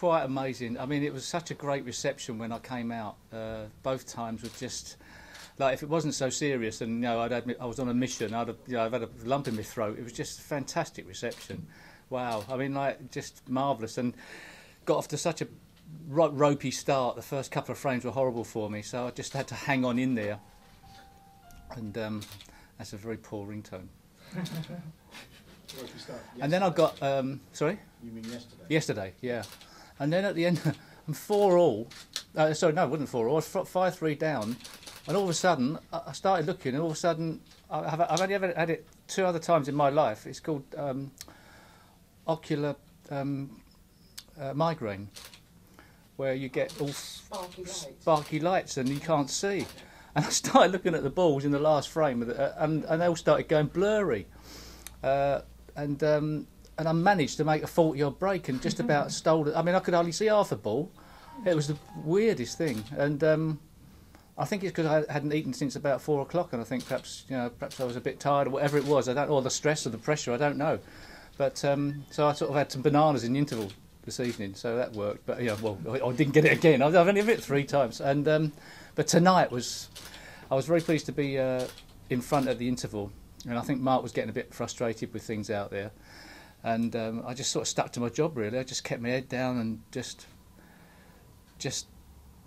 quite amazing. I mean, it was such a great reception when I came out. Both times were just like, if it wasn't so serious, and I'd admit I was on a mission, I've had a lump in my throat. It was just a fantastic reception. Wow. I mean, like, just marvellous, and got off to such a ropey start. The first couple of frames were horrible for me, so I just had to hang on in there. And that's a very poor ringtone. And then I got sorry. You mean yesterday? Yesterday, yeah. And then at the end, I'm 4-all. Sorry, no, it wasn't 4-all. I was 5-3 down, and all of a sudden I started looking, and all of a sudden I've only ever had it 2 other times in my life. It's called ocular migraine, where you get all sparky lights and you can't see. And I started looking at the balls in the last frame, and they all started going blurry. And I managed to make a 40-odd break and just about stole it. I mean, I could hardly see half the ball. It was the weirdest thing. And I think it's because I hadn't eaten since about 4 o'clock, and I think perhaps I was a bit tired or whatever it was. Or the stress or the pressure, I don't know. But so I sort of had some bananas in the interval this evening, so that worked. But well, I didn't get it again. I've only hit it 3 times. And but tonight I was very pleased to be in front at the interval, and I think Mark was getting a bit frustrated with things out there. And I just sort of stuck to my job, really. I just kept my head down and just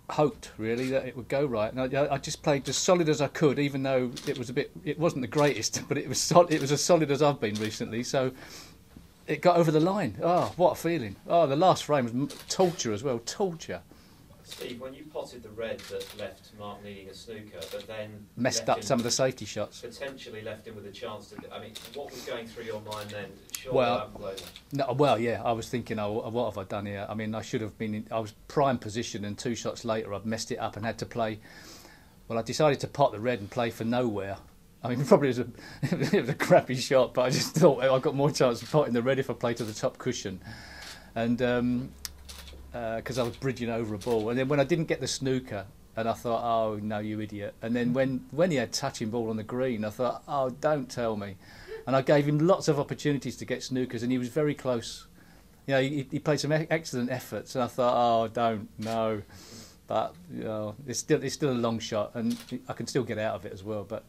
hoped, really, that it would go right. And I just played as solid as I could, even though it wasn't the greatest, but it was as solid as I've been recently. So it got over the line. Oh, what a feeling! Oh, the last frame was torture as well, torture. Steve, when you potted the red that left Mark needing a snooker, but then messed up some of the safety shots, potentially left him with a chance to. I mean, what was going through your mind then? Yeah, I was thinking, oh, what have I done here? I mean, I should have been. I was prime position, and 2 shots later, I'd messed it up and had to play. Well, I decided to pot the red and play for nowhere. I mean, probably it was a crappy shot, but I just thought I got more chance of potting the red if I played to the top cushion, and. Because I was bridging over a ball, and then when I didn't get the snooker, and I thought, oh no, you idiot. And then when he had touching ball on the green, I thought, oh, don't tell me. And I gave him lots of opportunities to get snookers, and he was very close. He played some excellent efforts, and I thought, oh, don't, no. But it's still a long shot, and I can still get out of it as well. But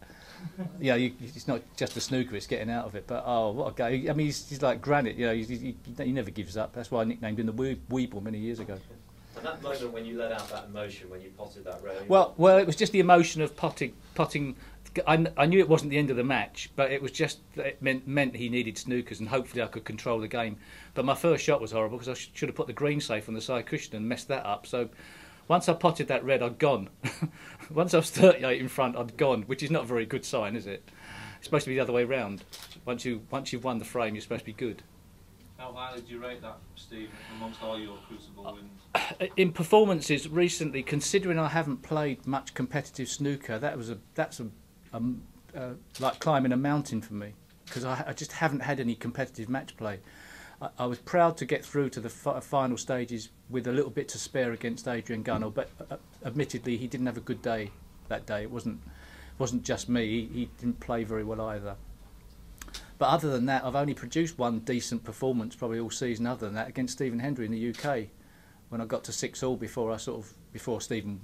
it's not just the snooker; it's getting out of it. But oh, what a guy! I mean, he's like granite. He never gives up. That's why I nicknamed him the Weeble many years ago. And that moment when you let out that emotion, when you potted that red. Well, it was just the emotion of potting. I knew it wasn't the end of the match, but it was just it meant he needed snookers, and hopefully I could control the game. But my first shot was horrible because I should have put the green safe on the side cushion and messed that up. So. Once I potted that red, I'd gone. Once I was 38 in front, I'd gone, which is not a very good sign, is it? It's supposed to be the other way round. Once you've won the frame, you're supposed to be good. How highly do you rate that, Steve, amongst all your Crucible wins? In performances recently, considering I haven't played much competitive snooker, that's like climbing a mountain for me, because I just haven't had any competitive match play. I was proud to get through to the final stages with a little bit to spare against Adrian Gunnell, but admittedly he didn't have a good day that day. It wasn't just me. He didn't play very well either. But other than that, I've only produced one decent performance probably all season. Other than that, against Stephen Hendry in the UK, when I got to 6-all before Stephen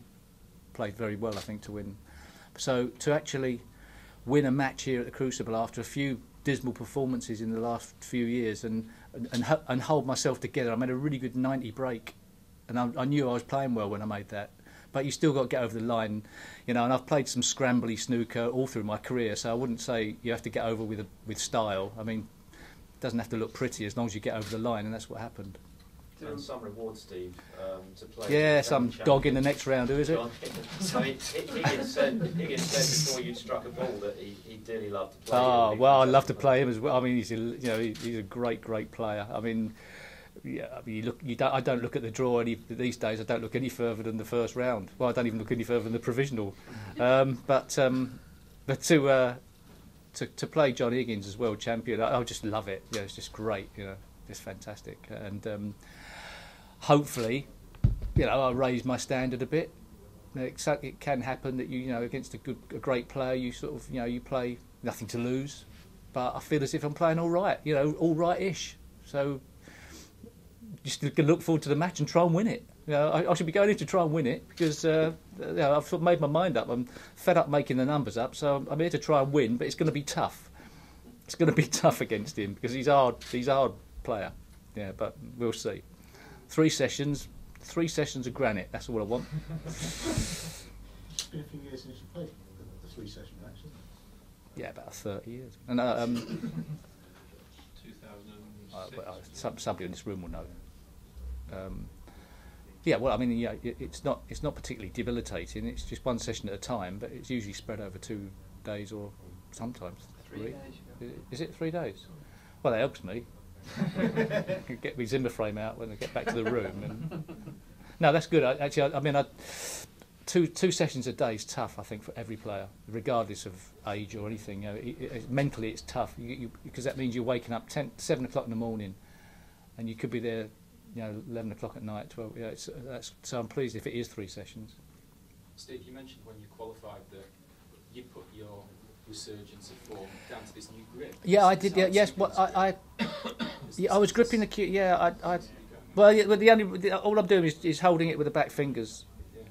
played very well, I think, to win. So to actually win a match here at the Crucible after a few dismal performances in the last few years and hold myself together. I made a really good 90 break, and I knew I was playing well when I made that. But you still got to get over the line, and I've played some scrambly snooker all through my career, so I wouldn't say you have to get over with style. I mean, it doesn't have to look pretty as long as you get over the line, and that's what happened. And some reward, Steve, to play. Yeah, some dog in the next round. Who is it? So Higgins said before you struck a ball that he dearly loved to play. Oh well, I love to play him as well. I mean, he's a great player. I mean, I don't look at the draw these days. I don't look any further than the first round. Well, I don't even look any further than the provisional. But to play John Higgins as world champion, I just love it. It's just great. Just fantastic. And hopefully, I'll raise my standard a bit. It can happen that against a great player, you sort of you play nothing to lose, but I feel as if I'm playing all right, all right-ish. So just going to look forward to the match and try and win it. I should be going in to try and win it because I've sort of made my mind up. I'm fed up making the numbers up, so I'm here to try and win. But it's going to be tough. It's going to be tough against him because he's hard. He's a hard player. Yeah, but we'll see. 3 sessions of granite. That's all I want. It's been a few years since you played the 3-session match, isn't it? Yeah, about 30 years. And 2006. somebody in this room will know. Yeah, well, I mean, yeah, it's not particularly debilitating. It's just 1 session at a time, but it's usually spread over 2 days or sometimes 3. 3 days. Is it 3 days? Well, that helps me. Get my Zimmer frame out when I get back to the room. And no, that's good. I mean, 2 sessions a day is tough, I think, for every player, regardless of age or anything. Mentally, it's tough because that means you're waking up 7 o'clock in the morning, and you could be there, 11 o'clock at night, 12. So I'm pleased if it is 3 sessions. Steve, you mentioned when you qualified that you put your resurgence of form down to this new grip. Yeah, I did. Yeah, yes, well, I was gripping the cue. Yeah, all I'm doing is holding it with the back fingers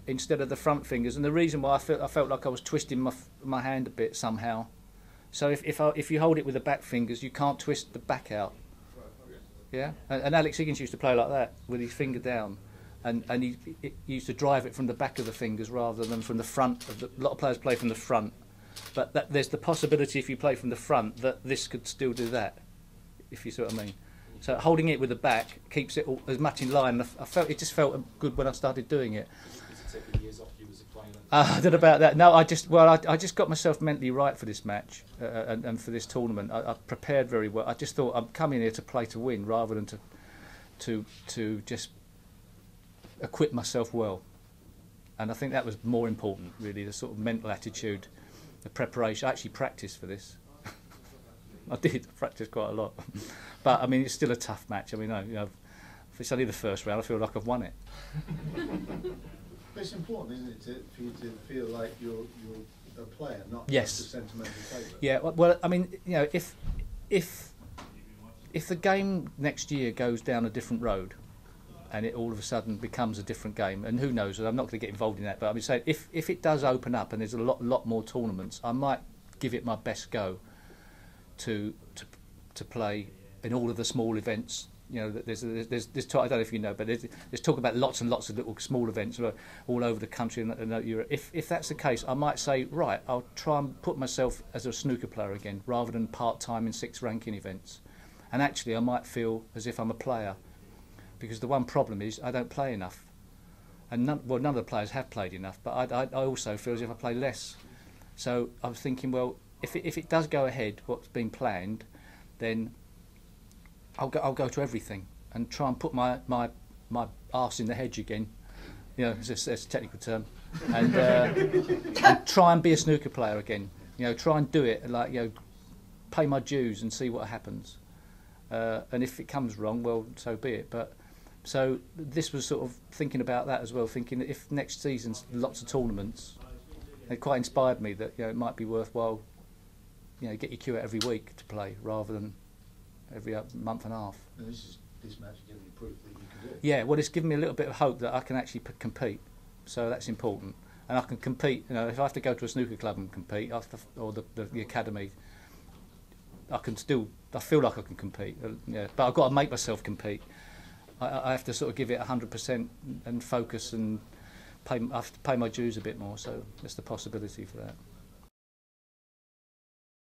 instead of the front fingers, and the reason why I felt like I was twisting my hand a bit somehow. So if you hold it with the back fingers, you can't twist the back out. Yeah, and Alex Higgins used to play like that with his finger down, and he used to drive it from the back of the fingers rather than from the front. A lot of players play from the front, but there's the possibility if you play from the front that this could still do that, if you see what I mean. So holding it with the back keeps it all as much in line. It just felt good when I started doing it. Is it taking years off you as a player? I don't know about that. No, I just got myself mentally right for this match and for this tournament. I prepared very well. I just thought I'm coming here to play to win rather than to just equip myself well. And I think that was more important, really, the sort of mental attitude, the preparation. I actually practiced for this. I did practice quite a lot, but I mean it's still a tough match. I mean, if it's only the first round, I feel like I've won it. But it's important, isn't it, for you to feel like you're a player, not Yes. just a sentimental favourite? Yeah, well, I mean, if the game next year goes down a different road, and it all of a sudden becomes a different game, and who knows? I'm not going to get involved in that, but I'm saying if it does open up and there's a lot more tournaments, I might give it my best go to play in all of the small events. There's talk, I don't know if you know, but there's talk about lots and lots of little small events all over the country and Europe. If that's the case, I might say, right, I'll try and put myself as a snooker player again, rather than part-time in 6 ranking events. And actually, I might feel as if I'm a player, because the one problem is I don't play enough. And none of the players have played enough, but I also feel as if I play less. So I was thinking, well, if it does go ahead, what's been planned, then I'll go to everything and try and put my arse in the hedge again. That's a technical term, and try and be a snooker player again. Try and do it, pay my dues and see what happens. And if it comes wrong, well, so be it. But so this was sort of thinking about that as well. Thinking that if next season's lots of tournaments, it quite inspired me that it might be worthwhile. Get your cue out every week to play rather than every month and a half. And this match is giving you proof that you can do it. Yeah, well, it's given me a little bit of hope that I can actually compete. So that's important, and I can compete. If I have to go to a snooker club and compete, or the academy, I feel like I can compete. But I've got to make myself compete. I have to sort of give it 100% and focus and I have to pay my dues a bit more. So there's the possibility for that.